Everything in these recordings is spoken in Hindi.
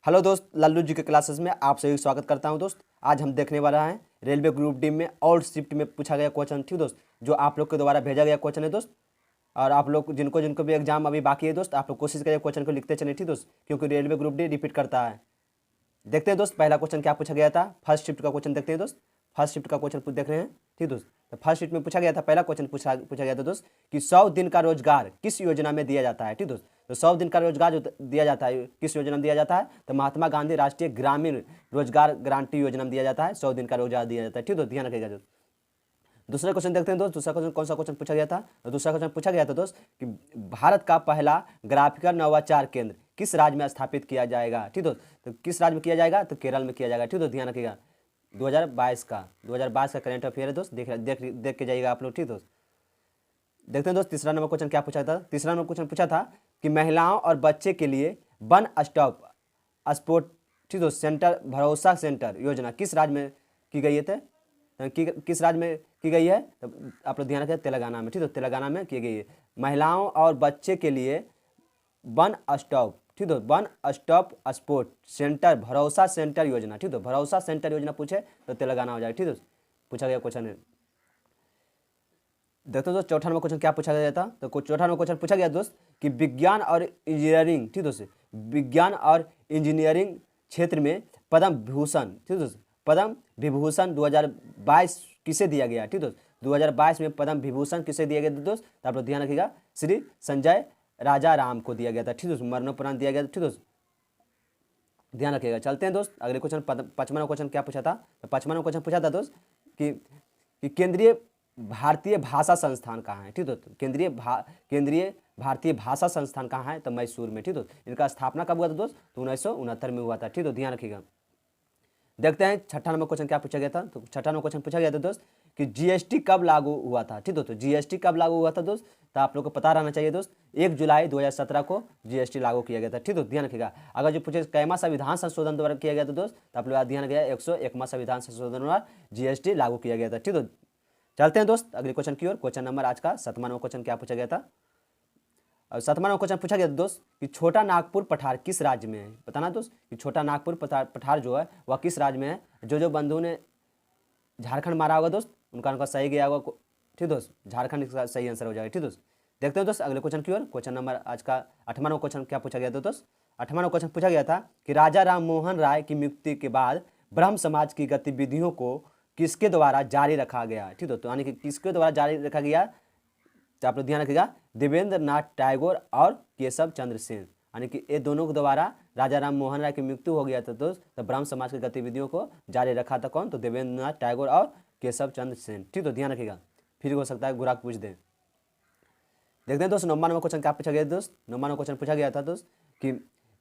हेलो दोस्त, लल्लू जी के क्लासेस में आप सभी का स्वागत करता हूं दोस्त। आज हम देखने वाला है रेलवे ग्रुप डी में और शिफ्ट में पूछा गया क्वेश्चन, ठीक दोस्त, जो आप लोग के द्वारा भेजा गया क्वेश्चन है दोस्त। और आप लोग जिनको जिनको भी एग्जाम अभी बाकी है दोस्त, आप लोग कोशिश करिए क्वेश्चन को लिखते चले, ठीक दोस्त, क्योंकि रेलवे ग्रुप डी रिपीट करता है। देखते हैं दोस्त पहला क्वेश्चन क्या पूछा गया था। फर्स्ट शिफ्ट का क्वेश्चन देखते हैं दोस्त। फर्स्ट शिफ्ट का क्वेश्चन देख रहे हैं, ठीक दोस्त। तो फर्स्ट शिफ्ट में पूछा गया था, पहला क्वेश्चन पूछा गया था दोस्त कि 100 दिन का रोजगार किस योजना में दिया जाता है, ठीक दोस्त। तो 100 दिन का रोजगार जो दिया जाता है किस योजना में दिया जाता है, तो महात्मा गांधी राष्ट्रीय ग्रामीण रोजगार गारंटी योजना में दिया जाता है। 100 दिन का रोजगार दिया जाता है, ठीक दोस्त, ध्यान रखिएगा दोस्त। दूसरा क्वेश्चन देखते हैं दोस्त। दूसरा क्वेश्चन कौन सा क्वेश्चन पूछा गया था, तो दूसरा क्वेश्चन पूछा गया था दोस्त कि भारत का पहला ग्राफिकल नवाचार केंद्र किस राज्य में स्थापित किया जाएगा, ठीक दोस्त। तो किस राज्य में किया जाएगा, तो केरल में किया जाएगा, ठीक दोस्त, ध्यान रखिएगा। 2022 का करंट अफेयर है दोस्त, देख के जाइएगा आप लोग, ठीक दोस्त। देखते हैं दोस्त तीसरा नंबर क्वेश्चन क्या पूछा था। तीसरा नंबर क्वेश्चन पूछा था कि महिलाओं और बच्चे के लिए वन स्टॉप स्पोर्ट, ठीक दोस्त, सेंटर भरोसा सेंटर योजना किस राज्य में की गई है, किस राज्य में की गई है, तो आप लोग ध्यान रखें तेलंगाना में, ठीक है, तेलंगाना में की गई है। महिलाओं और बच्चे के लिए वन स्टॉप, ठीक है, वन स्टॉप स्पोर्ट सेंटर भरोसा सेंटर योजना, ठीक है, भरोसा सेंटर योजना पूछे तो तेलंगाना हो जाएगा, ठीक है, पूछा गया क्वेश्चन है। देखते हो दोस्त चौथा नंबर क्वेश्चन क्या पूछा गया था। तो चौथा नंबर क्वेश्चन पूछा गया दोस्त कि विज्ञान और इंजीनियरिंग, ठीक दोस्त, विज्ञान और इंजीनियरिंग क्षेत्र में पद्म भूषण, ठीक दोस्त, पद्म विभूषण 2022 किसे दिया गया, ठीक दोस्त। 2022 में पद्म विभूषण किसे दिया गया दोस्त, तो आप लोग ध्यान रखिएगा, श्री संजय राजा राम को दिया गया था, ठीक दोस्त, मरणोपरांत दिया गया था, ठीक दोस्त, ध्यान रखिएगा। चलते हैं दोस्त अगले क्वेश्चन। पचपन क्वेश्चन क्या पूछा था, तो पचपन क्वेश्चन पूछा था दोस्त कि केंद्रीय भारतीय भाषा संस्थान कहाँ है, ठीक दोस्त। केंद्रीय भारतीय भाषा संस्थान कहाँ है, तो मैसूर में, ठीक दोस्त। इनका स्थापना कब हुआ था दोस्त, तो 1969 में हुआ था, ठीक दोस्त, ध्यान रखिएगा। देखते हैं छठा नंबर क्वेश्चन क्या पूछा गया था। तो छठा नंबर क्वेश्चन पूछा गया था दोस्त कि जीएसटी कब लागू हुआ था, ठीक दोस्तों, जीएसटी कब लागू हुआ था दोस्त, तो आप लोग को पता रहना चाहिए दोस्त। 1 जुलाई 2017 को जीएसटी लागू किया गया था, ठीक दोस्त, ध्यान रखिएगा। अगर जो पूछे कैमा संविधान संशोधन द्वारा किया गया था दोस्त, तो आप लोग ध्यान रखिएगा 101वां संविधान संशोधन द्वारा जीएसटी लागू किया गया था, ठीक दोस्त। चलते हैं दोस्त अगले क्वेश्चन की ओर। क्वेश्चन नंबर आज का 7वां नंबर क्वेश्चन क्या पूछा गया था। और 7वां नंबर क्वेश्चन पूछा गया था दोस्त कि छोटा नागपुर पठार किस राज्य में है। बताना दोस्त कि छोटा नागपुर पठार जो है वह किस राज्य में है। जो बंधु ने झारखंड मारा होगा दोस्त उनका सही गया होगा, ठीक दोस्त, झारखंड का सही आंसर हो जाएगा, ठीक दोस्त। देखते हैं दोस्त अगले क्वेश्चन की ओर। क्वेश्चन नंबर आज का 8वां नंबर क्वेश्चन क्या पूछा गया था दोस्त। 8वां नंबर क्वेश्चन पूछा गया था कि राजा राम मोहन राय की मृत्यु के बाद ब्रह्म समाज की गतिविधियों को किसके द्वारा जारी रखा गया, ठीक दोस्तों, यानी कि किसके द्वारा जारी रखा गया, तो आप लोग ध्यान रखिएगा देवेंद्र नाथ टैगोर और केशव चंद्र सेन, यानी कि ये दोनों के द्वारा राजा राम मोहन राय की मृत्यु हो गया था दोस्त, तो ब्रह्म समाज की गतिविधियों को जारी रखा था कौन, तो देवेंद्र नाथ टैगोर और केशव चंद्र सेन, ठीक तो ध्यान रखिएगा। फिर हो सकता है गुराक पूछ दें। देखते हैं दोस्त 9वां नंबर क्वेश्चन क्या पूछा गया दोस्त। 9वां नंबर क्वेश्चन पूछा गया था दोस्त कि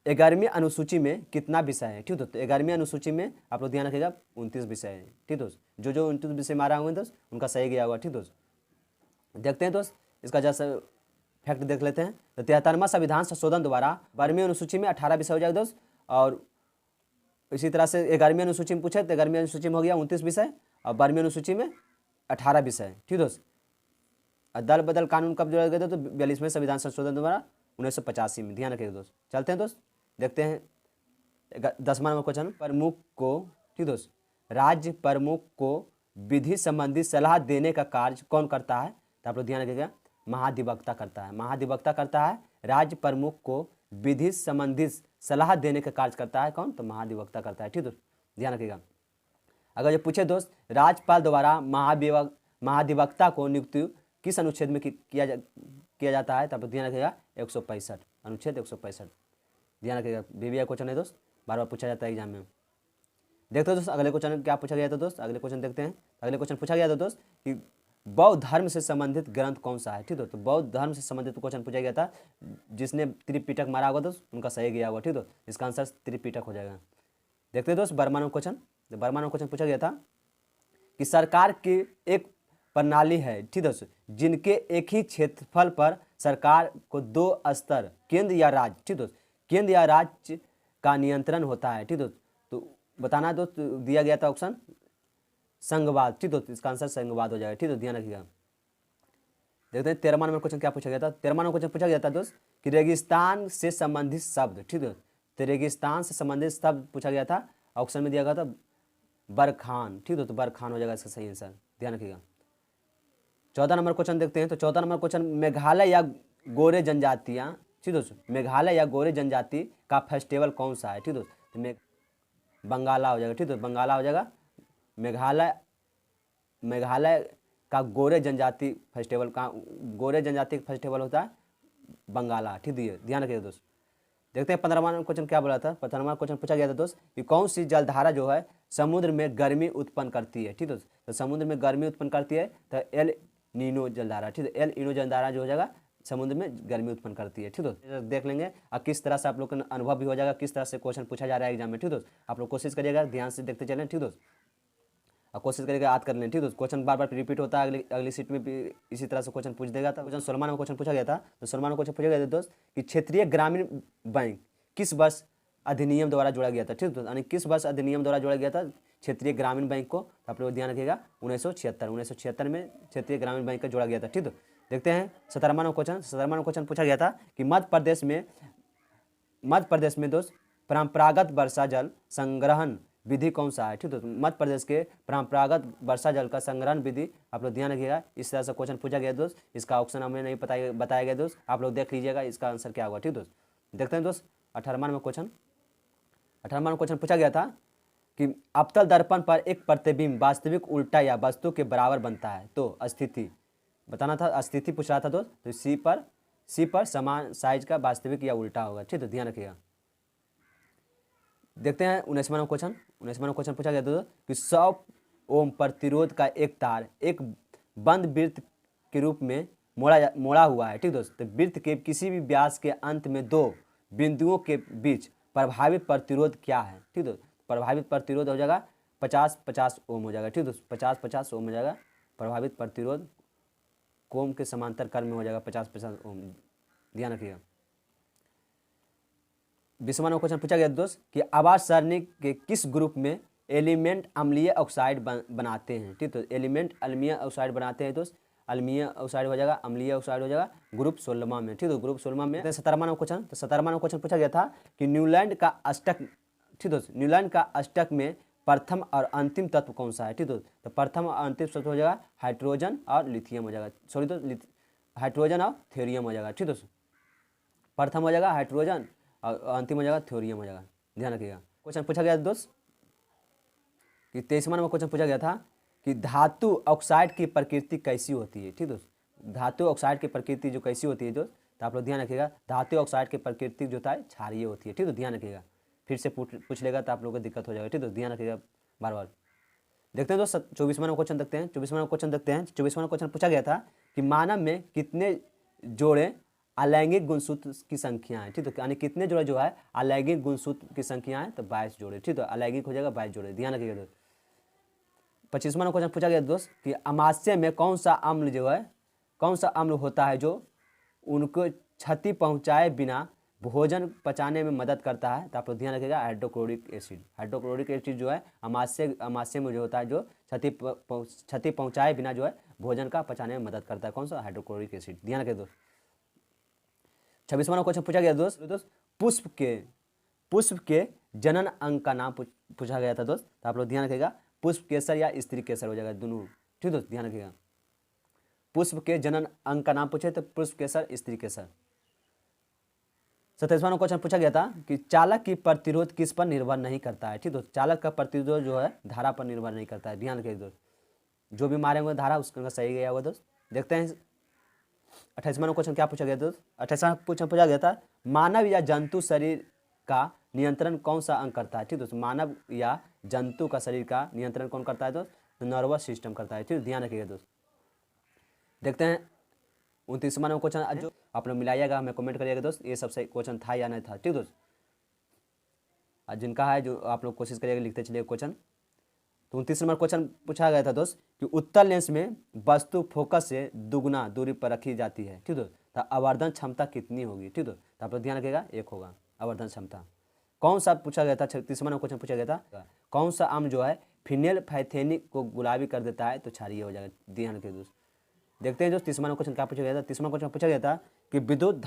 11वीं अनुसूची में कितना विषय है, ठीक दोस्त। 11वीं अनुसूची में आप लोग ध्यान रखिएगा 29 विषय है, ठीक दोस्त। जो 29 विषय मारा होंगे दोस्त उनका सही गया होगा, ठीक दोस्त। देखते हैं दोस्त इसका जैसा फैक्ट देख लेते हैं। तो 73वां संविधान संशोधन द्वारा 12वीं अनुसूची में 18 विषय हो जाएगा दोस्त। और इसी तरह से 11वीं अनुसूची में पूछे तो 11वीं अनुसूची में हो गया 29 विषय और 12वीं अनुसूची में 18 विषय, ठीक दोस्त। अदल बदल कानून कब जोड़ा गया था, तो 42वें संविधान संशोधन द्वारा 1985 में, ध्यान रखिएगा दोस्त। चलते हैं दोस्त देखते हैं 10वां नंबर क्वेश्चन। प्रमुख को, ठीक दोस्त, राज्य प्रमुख को विधि संबंधी सलाह देने का कार्य कौन करता है, तो आप लोग ध्यान रखिएगा महाधिवक्ता करता है। महाधिवक्ता करता है। राज्य प्रमुख को विधि संबंधी सलाह देने का कार्य करता है कौन, तो महाधिवक्ता करता है, ठीक दोस्त, ध्यान रखिएगा। अगर ये पूछे दोस्त राज्यपाल द्वारा महाधिवक्ता को नियुक्ति किस अनुच्छेद में किया जाता है, तो आप ध्यान रखिएगा 165 अनुच्छेद 165, ध्यान रखिएगा। बीबीआई क्वेश्चन है दोस्त, बार बार पूछा जाता है एग्जाम में। देखते हो दोस्त अगले क्वेश्चन क्या पूछा गया था दोस्त। अगले क्वेश्चन देखते हैं। अगले क्वेश्चन पूछा गया था दोस्त कि बौद्ध धर्म से संबंधित ग्रंथ कौन सा है, ठीक दोस्त। तो बौद्ध धर्म से संबंधित क्वेश्चन पूछा गया था। जिसने त्रिपिटक मारा होगा दोस्त उनका सही गया होगा, ठीक दोस्त, इसका आंसर त्रिपिटक हो जाएगा। देखते हैं दोस्त 12वां नंबर क्वेश्चन। 12वां नंबर क्वेश्चन पूछा गया था कि सरकार की एक प्रणाली है, ठीक दोस्त, जिनके एक ही क्षेत्रफल पर सरकार को 2 स्तर केंद्र या राज्य, ठीक दोस्त, केंद्र या राज्य का नियंत्रण होता है, ठीक दोस्त। तो बताना दोस्त दिया गया था ऑप्शन संघवाद, ठीक दोस्त, इसका आंसर संघवाद हो जाएगा, ठीक दोस्त, ध्यान रखिएगा। देखते हैं 13वां नंबर क्वेश्चन क्या पूछा गया था। 13वां नंबर क्वेश्चन पूछा गया था दोस्त कि रेगिस्तान से संबंधित शब्द, ठीक दोस्त, तो रेगिस्तान से संबंधित शब्द पूछा गया था, ऑप्शन में दिया गया था बरखान, ठीक है, तो बरखान हो जाएगा इसका सही आंसर, ध्यान रखिएगा। 14 नंबर क्वेश्चन देखते हैं। तो 14 नंबर क्वेश्चन, मेघालय या गोरे जनजातियाँ, ठीक दोस्तों, मेघालय या गोरे जनजाति का फेस्टिवल कौन सा है, ठीक दोस्तों, तो बंगाला हो जाएगा, ठीक है, बंगाला हो जाएगा। मेघालय का गोरे जनजाति फेस्टिवल का, गोरे जनजाति का फेस्टिवल होता है बंगाला, ठीक है, ध्यान रखिएगा दोस्त। देखते हैं 15वां क्वेश्चन क्या बोला था। 15वां क्वेश्चन पूछा गया था दोस्त कि कौन सी जलधारा जो है समुद्र में गर्मी उत्पन्न करती है, ठीक है, तो समुद्र में गर्मी उत्पन्न करती है तो एल नीनो जलधारा, ठीक है, एल नीनो जलधारा जो हो जाएगा समुद्र में गर्मी उत्पन्न करती है, ठीक है, देख लेंगे। और किस तरह से आप लोग का अनुभव भी हो जाएगा, किस तरह से क्वेश्चन पूछा जा रहा है एग्जाम में, ठीक है, आप लोग कोशिश करिएगा, ध्यान से देखते चलें, ठीक है, और कोशिश करेगा याद कर लें, ठीक है। क्वेश्चन बार बार रिपीट होता है, अगली सीट में भी इसी तरह से क्वेश्चन पूछ देगा। था क्वेश्चन 16वां में क्वेश्चन पूछा गया था। तो 16वां में क्वेश्चन पूछा गया था दोस्त कि क्षेत्रीय ग्रामीण बैंक किस वर्ष अधिनियम द्वारा जोड़ा गया था, ठीक है, यानी किस वर्ष अधिनियम द्वारा जोड़ा गया था क्षेत्रीय ग्रामीण बैंक को, तो आप लोग ध्यान रखिएगा 1976 में क्षेत्रीय ग्रामीण बैंक का जोड़ा गया था, ठीक है। देखते हैं 17वां क्वेश्चन पूछा गया था कि मध्य प्रदेश में दोस्त परंपरागत वर्षा जल संग्रहण विधि कौन सा है, ठीक है, मध्य प्रदेश के परंपरागत वर्षा जल का संग्रहण विधि आप लोग ध्यान रखिएगा। इस तरह से क्वेश्चन पूछा गया दोस्त, इसका ऑप्शन हमें नहीं बताया गया दोस्त, आप लोग देख लीजिएगा इसका आंसर क्या होगा, ठीक दोस्त। देखते हैं दोस्त 18वां क्वेश्चन पूछा गया था कि अवतल दर्पण पर एक प्रतिबिंब वास्तविक उल्टा या वस्तु के बराबर बनता है, तो स्थिति बताना था, स्थिति पूछ रहा था दोस्त, तो सी पर समान साइज का वास्तविक या उल्टा होगा, ठीक है, ध्यान रखिएगा। देखते हैं 19वां क्वेश्चन पूछा गया था कि 100 ओम प्रतिरोध का एक तार एक बंद वृत्त के रूप में मोड़ा हुआ है, ठीक दोस्त, तो वृत्त के किसी भी व्यास के अंत में दो बिंदुओं के बीच प्रभावित प्रतिरोध क्या है, ठीक दोस्त, प्रभावित प्रतिरोध हो जाएगा 50-50 ओम हो जाएगा, ठीक दोस्त, 50-50 ओम हो जाएगा प्रभावित प्रतिरोध, कोम के समांतर क्रम में हो जाएगा 50-50 ओम, ध्यान रखिएगा। 20वां क्वेश्चन पूछा गया दोस्त कि आवास सरणी के किस ग्रुप में एलिमेंट अम्लीय ऑक्साइड बनाते हैं, ठीक, तो एलिमेंट अम्लीय ऑक्साइड बनाते हैं दोस्त, अम्लीय ऑक्साइड हो जाएगा, अम्लीय ऑक्साइड हो जाएगा ग्रुप 16 में, ठीक है, ग्रुप 16 में। 17वां क्वेश्चन, तो 17वां क्वेश्चन पूछा गया था कि न्यूलैंड का अष्टक, ठीक दोस्त, न्यूलैंड का अष्टक में प्रथम और अंतिम तत्व कौन सा है, ठीक दोस्त, तो प्रथम और अंतिम तत्व हो जाएगा हाइड्रोजन और लिथियम हो जाएगा, सॉरी दोस्त, हाइड्रोजन और थ्योरियम हो जाएगा, ठीक दोस्त, प्रथम हो जाएगा हाइड्रोजन और अंतिम हो जाएगा थ्योरियम हो जाएगा, ध्यान रखिएगा। क्वेश्चन पूछा गया दोस्त कि 23वां नंबर क्वेश्चन पूछा गया था कि धातु ऑक्साइड की प्रकृति कैसी होती है, ठीक दोस्त, धातु ऑक्साइड की प्रकृति जो कैसी होती है दोस्त, तो आप लोग ध्यान रखिएगा, धातु ऑक्साइड की प्रकृति जो होता है क्षारीय होती है, ठीक है, ध्यान रखिएगा, फिर से पूछ लेगा तो आप लोगों को दिक्कत हो जाएगा, ठीक है, ध्यान रखिएगा बार बार। देखते हैं दोस्त 24वां क्वेश्चन देखते हैं। 24वां क्वेश्चन पूछा गया था कि मानव में कितने जोड़े अलैंगिक गुणसूत्र की संख्या है, ठीक है, यानी कितने जोड़े जो है अलैंगिक गुणसूत्र की संख्या है, तो 22 जोड़े, ठीक है, अलैंगिक हो जाएगा 22 जोड़े, ध्यान रखिएगा दोस्त। 25वां क्वेश्चन पूछा गया दोस्त कि अमाशय में कौन सा अम्ल होता है जो उनको क्षति पहुंचाए बिना भोजन पचाने में मदद करता है, तो आप लोग ध्यान रखिएगा हाइड्रोक्लोरिक एसिड जो है अमाशय में जो होता है जो क्षति पहुंचाए बिना जो है भोजन का पचाने में मदद करता है, कौन सा, हाइड्रोक्लोरिक एसिड, ध्यान रखिए दोस्त। 26वां क्वेश्चन पूछा गया दोस्त पुष्प के जनन अंग का नाम पूछा गया था दोस्त, तो आप लोग ध्यान रखिएगा पुष्प केसर या स्त्री केसर हो जाएगा दोनों, ठीक दोस्त, ध्यान रखिएगा। पुष्प के जनन अंग का नाम पूछे तो पुष्प केसर स्त्री केसर। 27वां क्वेश्चन पूछा गया था कि चालक की प्रतिरोध किस पर निर्भर नहीं करता है, ठीक दोस्त, चालक का प्रतिरोध जो है धारा पर निर्भर नहीं करता है, ध्यान रखिए दोस्त, जो भी मारेंगे धारा उसका सही गया होगा दोस्त। देखते हैं 28वां क्वेश्चन क्या पूछा गया दोस्त। 28वां क्वेश्चन पूछा गया था मानव या जंतु शरीर का नियंत्रण कौन सा अंग करता है, ठीक दोस्त, मानव या जंतु का शरीर का नियंत्रण कौन करता है दोस्त, तो नर्वस सिस्टम करता है, ठीक, ध्यान रखिएगा दोस्त। देखते हैं 29वां क्वेश्चन, जो आप लोग मिलाइएगा हमें कमेंट करिएगा दोस्त, ये सबसे क्वेश्चन था या नहीं था, ठीक दोस्त, जिनका है जो आप लोग कोशिश करिएगा लिखते चलिए क्वेश्चन। तो 29 नंबर क्वेश्चन पूछा गया था दोस्त कि उत्तल लेंस में वस्तु फोकस से दुगुना दूरी पर रखी जाती है, ठीक दोस्त, तो आवर्धन क्षमता कितनी होगी, ठीक दोस्त, तो आप लोग ध्यान रखिएगा 1 होगा आवर्धन क्षमता। कौन सा पूछा गया था, 36वां नंबर क्वेश्चन पूछा गया था कौन सा अम्ल जो है फिनेल्फैथेनिक को गुलाबी कर देता है, तो क्षारीय हो जाएगा, ध्यान रखिए दोस्त। देखते हैं दोस्त 30वां क्वेश्चन क्या पूछा गया था। 30वां क्वेश्चन पूछा गया था कि विद्युत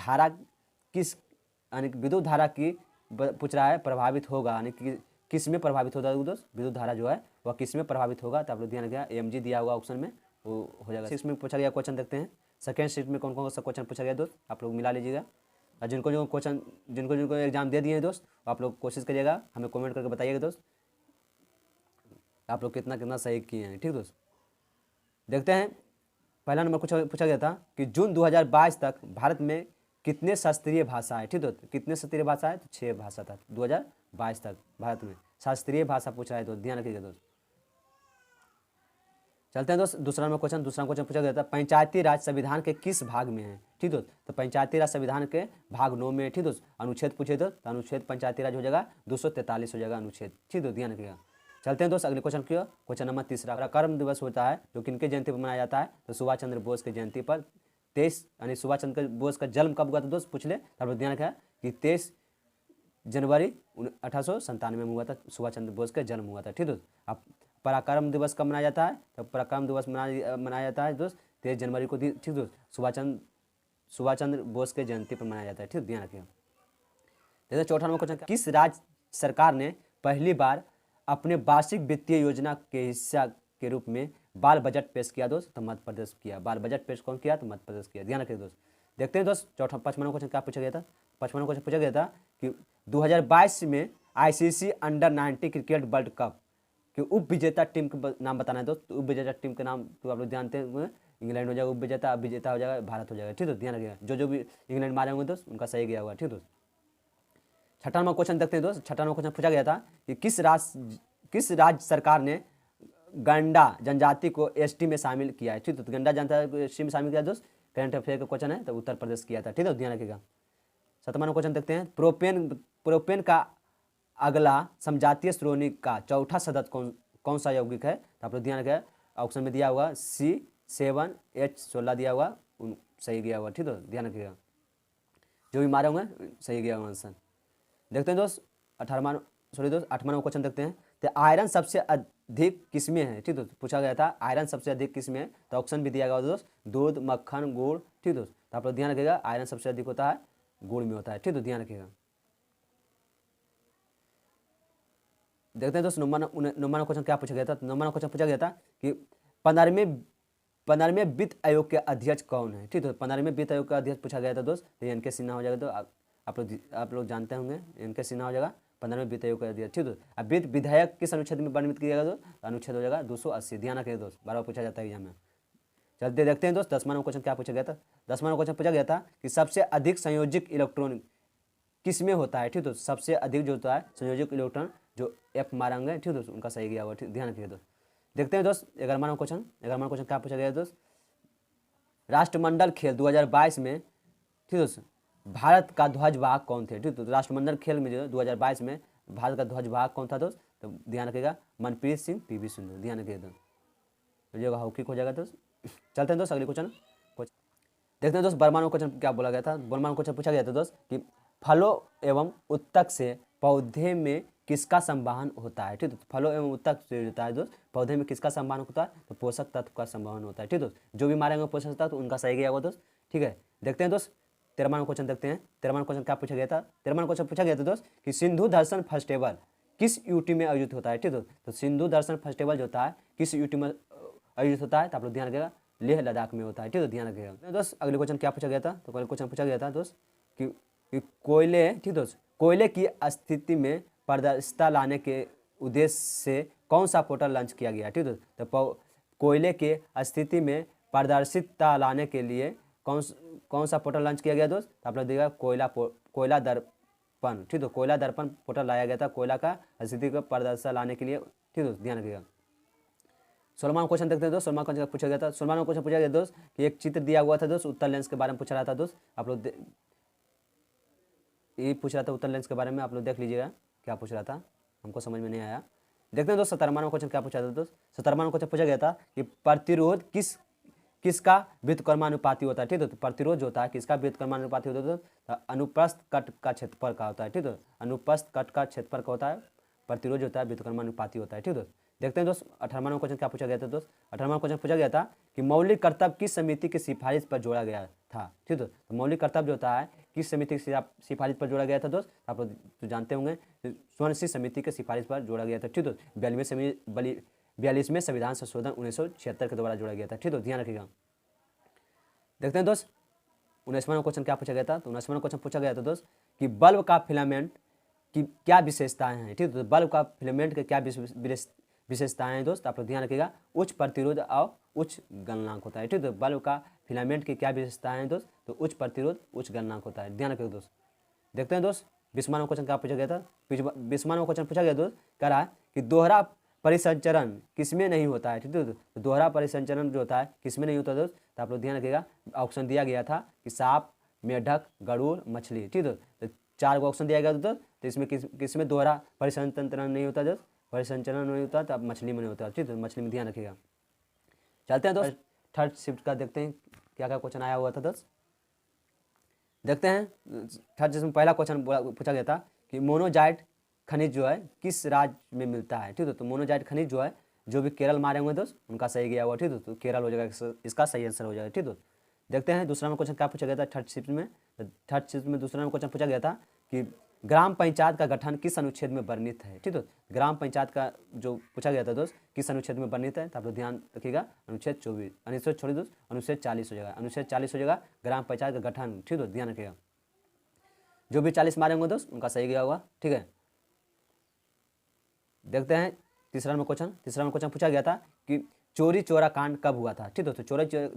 धारा की पूछ रहा है प्रभावित होगा, यानी कि किस में प्रभावित होता है दोस्त, विद्युत धारा जो है वह किस में प्रभावित होगा, तो आप लोग ध्यान रखिएगा AMG दिया होगा ऑप्शन में, वो हो जाएगा। 6 में पूछा गया क्वेश्चन देखते हैं, सेकेंड शिफ्ट में कौन कौन सा क्वेश्चन पूछा गया दोस्त, आप लोग मिला लीजिएगा। और जिनको एग्जाम दे दिए हैं दोस्त, आप लोग कोशिश करिएगा, हमें कमेंट करके बताइएगा दोस्त आप लोग कितना कितना सही किए हैं। ठीक दोस्त, देखते हैं पहला नंबर पूछा गया था कि जून 2022 तक भारत में कितने शास्त्रीय भाषाएं, ठीक दोस्त, कितने शास्त्रीय भाषाएं, तो 6 भाषा था 2022 तक भारत में शास्त्रीय भाषा पूछा है, तो ध्यान रखिएगा दोस्त। चलते हैं दोस्त दूसरा क्वेश्चन पूछा गया था पंचायती राज संविधान के किस भाग में है, ठीक दोस्त, तो पंचायती राज संविधान के भाग 9 में, ठीक दोस्त। अनुच्छेद पूछे तो अनुच्छेद पंचायती राज हो जाएगा 243 हो जाएगा अनुच्छेद, ठीक दोस्त, ध्यान रखिएगा। चलते हैं दोस्त अगले क्वेश्चन की ओर। क्वेश्चन नंबर तीसरा, पराक्रम दिवस होता है जो किनके जयंती पर मनाया जाता है, तो सुभाष चंद्र बोस की जयंती पर। 23 यानी सुभाष चंद्र बोस का जन्म कब हुआ था दोस्त, पूछ ले, तब ध्यान रखा कि 23 जनवरी 1897 में हुआ था, सुभाष चंद्र बोस का जन्म हुआ था, ठीक दोस्त। अब पराक्रम दिवस कब मनाया जाता है, तो पराक्रम दिवस मनाया जाता है दोस्त 23 जनवरी को, ठीक दोस्त, सुभाष चंद्र बोस के जयंती पर मनाया जाता है, ठीक, ध्यान रखिएगा। जैसे चौथा नंबर क्वेश्चन, किस राज्य सरकार ने पहली बार अपने वार्षिक वित्तीय योजना के हिस्सा के रूप में बाल बजट पेश किया दोस्त, तो मध्य प्रदेश किया। बाल बजट पेश कौन किया, तो मध्य प्रदेश किया, ध्यान रखिए दोस्त। देखते हैं दोस्त पचपन क्वेश्चन क्या पूछा गया था। 55 क्वेश्चन पूछा गया था कि 2022 में ICC under 90 cricket world cup कि उप विजेता टीम का नाम बताना है दोस्त। उप विजेता टीम का नाम तो आप लोग जानते हैं, इंग्लैंड हो जाएगा उप विजेता, अब विजेता हो जाएगा भारत हो जाएगा, ठीक है, ध्यान रखिएगा। जो भी इंग्लैंड मारे होंगे दोस्त उनका सही गया होगा, ठीक दोस्त। छठा नंबर क्वेश्चन देखते हैं दोस्त। छठा नंबर क्वेश्चन पूछा गया था कि किस राज्य सरकार ने गंडा जनजाति को ST में शामिल किया है, ठीक है, तो गंडा जनजाति को ST में शामिल किया दोस्त, करंट अफेयर का क्वेश्चन है, तो उत्तर प्रदेश किया था, ठीक है, ध्यान रखिएगा। 7वां नंबर क्वेश्चन देखते हैं, प्रोपेन का अगला समजातीय श्रेणी का चौथा सदस्य कौन सा यौगिक है, तो आप लोग ध्यान रखिएगा। ऑप्शन में दिया हुआ C7H16 दिया हुआ, सही गया हुआ, ठीक है, ध्यान रखिएगा। जो भी मारे होंगे सही गया हुआ आंसर। देखते हैं दोस्त 8वां नंबर क्वेश्चन देखते हैं, तो आयरन सबसे अधिक किसमें है, ठीक दोस्त, पूछा गया था आयरन सबसे अधिक किसमें है, तो ऑप्शन भी दिया गया दोस्त, दूध, मक्खन, गुड़, ठीक दोस्त, तो आप लोग ध्यान रखिएगा आयरन सबसे अधिक होता है गुड़ में होता है, ठीक दोस्त, ध्यान रखिएगा। देखते हैं दोस्त 9वां क्वेश्चन क्या पूछा गया था। 9वां क्वेश्चन पूछा गया था कि 15वें वित्त आयोग के अध्यक्ष कौन है, ठीक है, 15वें वित्त आयोग का अध्यक्ष पूछा गया था दोस्त, तो NK सिन्हा हो जाएगा, तो आप लोग जानते होंगे NK सिन्हा हो जाएगा 15वें वित्त आयोग का अध्यक्ष, ठीक है। अब विधायक किस अनुच्छेद में वर्णित किया गया, तो अनुच्छेद हो जाएगा 280, ध्यान रखिए दोस्त, बार बार पूछा जाता है एग्जाम में। चलते देखते हैं दोस्त 10वां क्वेश्चन क्या पूछा गया था। 10वां क्वेश्चन पूछा गया था कि सबसे अधिक संयोजित इलेक्ट्रॉन किस में होता है, ठीक है, सबसे अधिक जो होता है संयोजित इलेक्ट्रॉन जो F मारेंगे, ठीक है दोस्त, उनका सही गया हुआ, ठीक, ध्यान रखिए दोस्त। देखते हैं दोस्त 11वां क्वेश्चन क्या पूछा गया है दोस्त। राष्ट्रमंडल खेल 2022 में, ठीक दोस्त, भारत का ध्वजवाहक कौन थे, ठीक, तो राष्ट्रमंडल खेल में जो 2022 में भारत का ध्वजवाहक कौन था दोस्त, तो ध्यान रखिएगा मनप्रीत सिंह PV सिंधु, ध्यान रखिएगा दोस्त, तो ये हॉकी हो जाएगा दोस्त। चलते हैं दोस्त अगले क्वेश्चन देखते हैं दोस्त। 12वां क्वेश्चन क्या बोला गया था। 12वां क्वेश्चन पूछा गया था दोस्त कि फलों एवं उत्तक से पौधे में किसका संवहन होता है, ठीक है, फलों एवं उत्तक से होता है दोस्त, पौधे में किसका संवहन होता है, तो पोषक तत्व का संवहन होता है, ठीक दोस्त, जो भी मारेंगे पोषक तत्व उनका सही गया होगा दोस्त, ठीक है। देखते हैं दोस्त 13वां क्वेश्चन देखते हैं। 13वां क्वेश्चन क्या पूछा गया था। 13वां क्वेश्चन पूछा गया था दोस्त कि सिंधु दर्शन फेस्टिवल किस UT में आयोजित होता है, ठीक है, तो सिंधु दर्शन फेस्टिवल जो होता है किस UT में आयोजित होता है, तो आप लोग ध्यान रखिएगा लेह लद्दाख में होता है, ठीक है, ध्यान रखिएगा दोस्त। अगले क्वेश्चन क्या पूछा गया था, तो अगले क्वेश्चन पूछा गया था दोस्त कि कोयले, ठीक दोस्त, कोयले की स्थिति में पारदर्शिता लाने के उद्देश्य से कौन सा पोर्टल लॉन्च किया गया, ठीक है, तो कोयले के स्थिति में पारदर्शिता लाने के लिए कौन सा पोर्टल लॉन्च किया गया दोस्त, तो आप लोग देखिएगा कोयला दर्पण, ठीक है, कोयला दर्पण पोर्टल लाया गया था कोयला का स्थिति को पारदर्शिता लाने के लिए, ठीक है, ध्यान रखिएगा। 16वां क्वेश्चन देखते हैं दोस्त। 16वां क्वेश्चन पूछा गया था। 16वां क्वेश्चन पूछा गया दोस्त कि एक चित्र दिया हुआ था दोस्त, उत्तर लेंस के बारे में पूछ रहा था दोस्त, आप लोग ये पूछ रहा था उत्तर लेंस के बारे में, आप लोग देख लीजिएगा क्या पूछ रहा था, हमको समझ में नहीं आया। देखते हैं दोस्त 17वां क्वेश्चन क्या पूछा था दोस्त। 17वां क्वेश्चन पूछा गया था कि प्रतिरोध किसका व्युत्क्रमानुपाती होता है, ठीक है, तो प्रतिरोध जो होता है किसका व्युत्क्रमानुपाती होता है, तो अनुप्रस्थ कट का क्षेत्रफल का होता है, ठीक है, अनुप्रस्थ कट का क्षेत्रफल का होता है, प्रतिरोध जो होता है व्युत्क्रमानुपाती होता है, ठीक है। देखते हैं दोस्त 18वां क्वेश्चन क्या पूछा गया था दोस्त। 18वां क्वेश्चन पूछा गया था कि मौलिक कर्तव्य किस समिति की सिफारिश पर जोड़ा गया था, ठीक है, तो मौलिक कर्तव्य जो होता है किस समिति की सिफारिश पर जोड़ा गया था दोस्त? आप लोग तो जानते होंगे, स्वर्ण सिंह समिति की सिफारिश पर जोड़ा गया था। ठीक है, 42वें संविधान संशोधन 1976 के द्वारा जोड़ा गया था। ठीक है, ध्यान रखिएगा। देखते हैं दोस्त 19वां क्वेश्चन क्या पूछा गया था। तो 19वां क्वेश्चन पूछा गया था दोस्त कि बल्ब का फिलामेंट की क्या विशेषताएं हैं। ठीक है, तो बल्ब का फिलामेंट के क्या विशेषताएं हैं दोस्त? आप लोग ध्यान रखिएगा। उच्च प्रतिरोध और उच्च गलनांक होता है। ठीक है, तो बल्ब का फिलामेंट की क्या विशेषताएं हैं दोस्त? तो उच्च प्रतिरोध उच्च गलनांक होता है। ध्यान रखिएगा दोस्त। देखते हैं दोस्त 20वां क्वेश्चन क्या पूछा गया था। 20वां क्वेश्चन पूछा गया दोस्त, कह रहा है कि दोहरा परिसंचरण किसमें नहीं होता है। ठीक है, तो दोहरा परिसंचरण जो होता है किसमें नहीं होता दोस्त? तो आप लोग ध्यान रखिएगा। ऑप्शन दिया गया था कि सांप, मेढक, गरुड़, मछली। ठीक है, तो 4 को ऑप्शन दिया गया दोस्त। तो इसमें किसमें दोहरा परिसंचरण नहीं होता दोस्त? परिसंचरण नहीं होता, तो अब मछली में नहीं होता। ठीक है, मछली में ध्यान रखिएगा। चलते हैं दोस्त थर्ड शिफ्ट का, देखते हैं क्या क्या क्वेश्चन आया हुआ था दोस्त। देखते हैं थर्ड शिफ्ट में पहला क्वेश्चन पूछा गया था कि मोनोजाइट खनिज जो है किस राज्य में मिलता है। ठीक है, तो मोनोजाइट खनिज जो है, जो भी केरल मारे हुए दोस्त उनका सही गया हुआ। ठीक है, तो केरल हो जाएगा, इसका सही आंसर हो जाएगा। ठीक है, देखते हैं दूसरा में क्वेश्चन क्या पूछा गया था थर्ड शिफ्ट में। थर्ड शिफ्ट में दूसरा में क्वेश्चन पूछा गया था कि ग्राम पंचायत का गठन किस अनुच्छेद में वर्णित है। ठीक है, ग्राम पंचायत का जो पूछा गया था दोस्त किस अनुच्छेद में वर्णित है, तो आप लोग ध्यान रखिएगा। अनुच्छेद 24, अनुच्छेद छोड़ी दोस्त, अनुच्छेद 40 हो जाएगा। अनुच्छेद 40 हो जाएगा ग्राम पंचायत का गठन। ठीक है, ध्यान रखिएगा। जो भी 40 मारे होंगे दोस्त उनका सही गया होगा। ठीक है, देखते हैं तीसरा में क्वेश्चन पूछा गया था कि चोरी चोरा कांड कब हुआ था। ठीक है, तो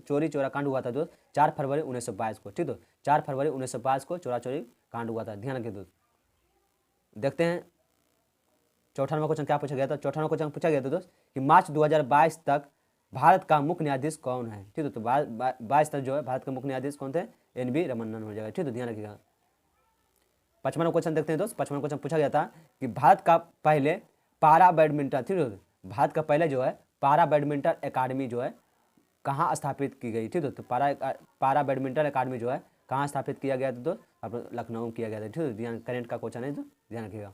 चोरी चोरा कांड हुआ था दोस्त 4 फरवरी 1922 को। ठीक है, 4 फरवरी 1922 को चोरा चोरी कांड हुआ था। ध्यान रखिए दोस्त। देखते हैं चौथा क्वेश्चन क्या पूछा गया था। चौथा क्वेश्चन पूछा गया था दोस्त कि मार्च 2022 तक भारत का मुख्य न्यायाधीश कौन है। ठीक है, तो 22 तक जो है भारत के मुख्य न्यायाधीश कौन थे? NV रमन्नन हो जाएगा। ठीक है, ध्यान रखिएगा। 55वां क्वेश्चन देखते हैं दोस्त। 55वां क्वेश्चन पूछा गया था कि भारत का पहले पारा बैडमिंटन, ठीक है, भारत का पहले जो है पारा बैडमिंटन अकादमी जो है कहाँ स्थापित की गई। ठीक है, तो पारा बैडमिंटन अकादमी जो है कहाँ स्थापित किया गया था दोस्त? आप लखनऊ किया गया था। ठीक है, ध्यान, करेंट का क्वेश्चन है तो ध्यान रखिएगा।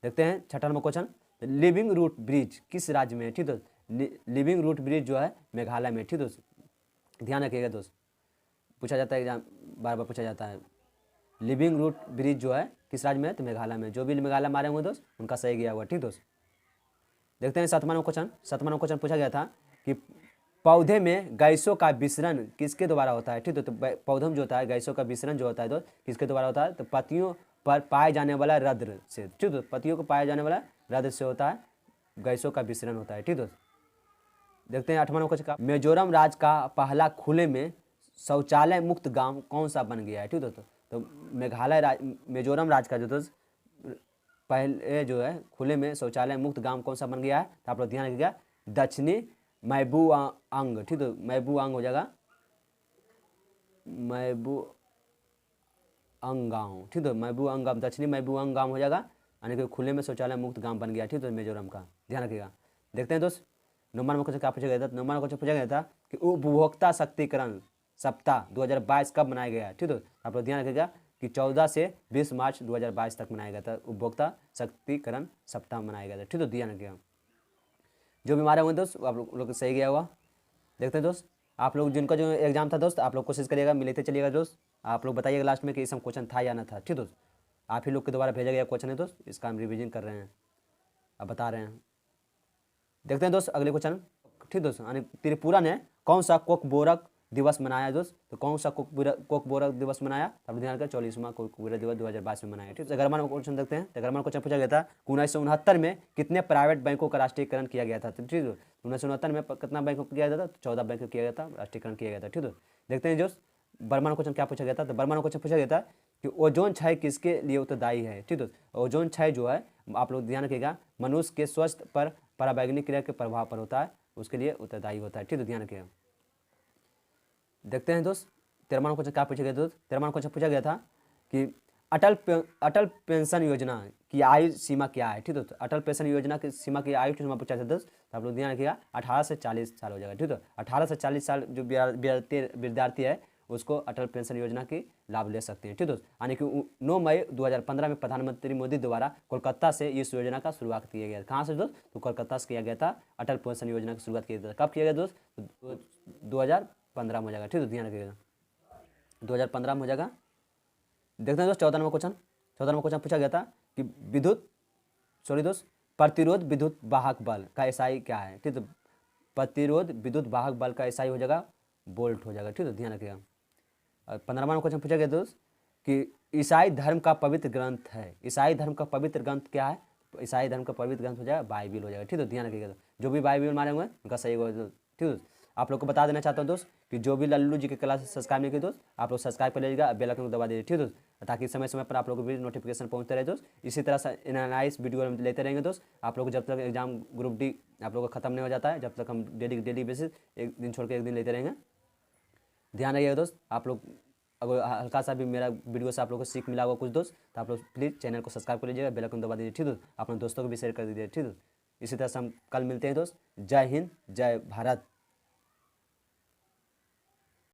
देखते हैं 6वां number question, living root bridge किस राज्य में है। ठीक है, लिविंग रूट ब्रिज जो है मेघालय में। ठीक है, ध्यान रखिएगा दोस्त, पूछा जाता है एग्जाम, बार बार पूछा जाता है। लिविंग रूट ब्रिज जो है किस राज्य में है? तो मेघालय में। जो भी मेघालय मारे होंगे दोस्त उनका सही गया हुआ। ठीक दोस्त, देखते हैं 7वां क्वेश्चन पूछा गया था कि पौधे में गैसों का विसरण किसके द्वारा होता है। ठीक है, तो पौधों में जो होता है गैसों का विसरण जो होता है दोस्त किसके द्वारा होता है? तो पत्तियों पर पाए जाने वाला रद्र से। ठीक है, पत्तियों को पाए जाने वाला रद्र से होता है गैसों का विसरण होता है। ठीक दोस्त, देखते हैं 8वां क्वेश्चन का, मिजोरम राज्य का पहला खुले में शौचालय मुक्त गांव कौन सा बन गया है। ठीक दोस्तों, तो मिजोरम राज्य का जो दोस्त पहले जो है खुले में शौचालय मुक्त गांव कौन सा बन गया है? तो आप लोग ध्यान रखिएगा, दक्षिणी मैबुआंग। ठीक है, मैबुआंग हो जाएगा, मैबुआंग गाँव। ठीक है, मैबुआंग गाँव, दक्षिणी मैबुआंग गाँव हो जाएगा, यानी कि खुले में शौचालय मुक्त गाँव बन गया। ठीक है, मिजोरम का ध्यान रखिएगा। देखते हैं दोस्त 9वां क्वेश्चन क्या पूछा गया था। 9वां क्वेश्चन पूछा गया था कि उपभोक्ता शक्तिकरण सप्ताह 2022 कब मनाया गया है। ठीक है, आप लोग ध्यान रखिएगा कि 14 से 20 मार्च 2022 तक मनाया गया था उपभोक्ता शक्तिकरण सप्ताह मनाया गया था। ठीक है, ध्यान रखिएगा। जो भी हमारे हुए दोस्त आप लोग सही गया हुआ। देखते हैं दोस्त, आप लोग जिनका जो एग्जाम था दोस्त आप लोग कोशिश करिएगा मिलते चलिएगा दोस्त। आप लोग बताइएगा लास्ट में कि इसमें क्वेश्चन था या ना था। ठीक दोस्त, आप ही लोग के द्वारा भेजा गया क्वेश्चन है दोस्त, इसका हम रिविजन कर रहे हैं, अब बता रहे हैं। देखते हैं दोस्त अगले क्वेश्चन। ठीक दोस्त, यानी त्रिपुरा ने कौन सा कोकबोरक दिवस मनाया दोस्त? तो कौन सा कोकबोरक दिवस मनाया? अब ध्यान कर 44वां कोकबोरक दिवस 2022 में मनाया। ठीक है, 11वां क्वेश्चन देखते हैं। 11वां क्वेश्चन पूछा गया था 1969 में कितने प्राइवेट बैंकों का राष्ट्रीयकरण किया गया था। ठीक है, 1969 में कितना बैंकों को किया गया था? 14 बैंकों किया गया था, राष्ट्रीयकरण किया गया था। ठीक है, देखते हैं दोस्त 12वां क्वेश्चन क्या पूछा गया था। तो 12वां क्वेश्चन पूछा गया था कि ओजोन क्षय किसके लिए उत्तरदायी है। ठीक है, ओजोन क्षय जो है आप लोग ध्यान रखिएगा मनुष्य के स्वास्थ्य पर पराबैंगनी क्रिया के प्रभाव पर होता है, उसके लिए उत्तरदायी होता है। ठीक है, ध्यान रखिएगा। देखते हैं दोस्त 13वां क्वेश्चन क्या पूछा गया दोस्त। 13वां क्वेश्चन पूछा गया था कि अटल पेंशन योजना की आयु सीमा क्या है। ठीक है, तो अटल पेंशन योजना की सीमा की आयु सीमा पूछा था दोस्त, तो आप लोग ध्यान रखिएगा 18 से 40 साल हो जाएगा। ठीक है, 18 से 40 साल जो विद्यार्थी है उसको अटल पेंशन योजना की लाभ ले सकते हैं। ठीक है, यानी कि 9 मई 2015 में प्रधानमंत्री मोदी द्वारा कोलकाता से इस योजना का शुरुआत किया गया। कहाँ से दोस्त? तो कोलकाता से किया गया था, अटल पेंशन योजना की शुरुआत किया गया था। कब किया गया दोस्त? 2015 में हो जाएगा। ठीक है, ध्यान रखिएगा 2015 में हो जाएगा। देखते हैं दोस्त 14वां क्वेश्चन पूछा गया था कि प्रतिरोध विद्युत वाहक बल का एसआई क्या है। ठीक है, तो प्रतिरोध विद्युत वाहक बल का एसआई हो जाएगा वोल्ट हो जाएगा। ठीक है, ध्यान रखिएगा। और 15वां क्वेश्चन पूछा गया दोस्त कि ईसाई धर्म का पवित्र ग्रंथ है। ईसाई धर्म का पवित्र ग्रंथ क्या है? ईसाई धर्म का पवित्र ग्रंथ हो जाएगा बाइबिल हो जाएगा। ठीक है, ध्यान रखिएगा। जो भी बाइबिल मारे होंगे उनका सही होगा। ठीक है, आप लोग को बता देना चाहता हूँ दोस्त कि जो भी लल्लू जी के क्लास सब्सक्राइब नहीं किए दोस्त, आप लोग सब्सक्राइब कर लीजिएगा, बेल आइकन को दबा दीजिए। ठीक है दोस्त, ताकि समय समय पर आप लोग को भी नोटिफिकेशन पहुंचते रहे दोस्त। इसी तरह से एनालाइज वीडियो हम लेते रहेंगे दोस्त। आप लोग को जब तक एग्जाम ग्रुप डी आप लोग का खत्म नहीं हो जाता है, जब तक हम डेली बेसिस एक दिन छोड़ के एक दिन लेते रहेंगे। ध्यान रखिएगा दोस्त। आप लोग अगर हल्का सा भी मेरा वीडियो से आप लोग को सीख मिला होगा कुछ दोस्त, तो आप लोग प्लीज़ चैनल को सब्सक्राइब कर लीजिएगा, बेल आइकन दबा दीजिए। ठीक है, अपने दोस्तों को भी शेयर कर दीजिए। ठीक है, इसी तरह से हम कल मिलते हैं दोस्त। जय हिंद, जय भारत।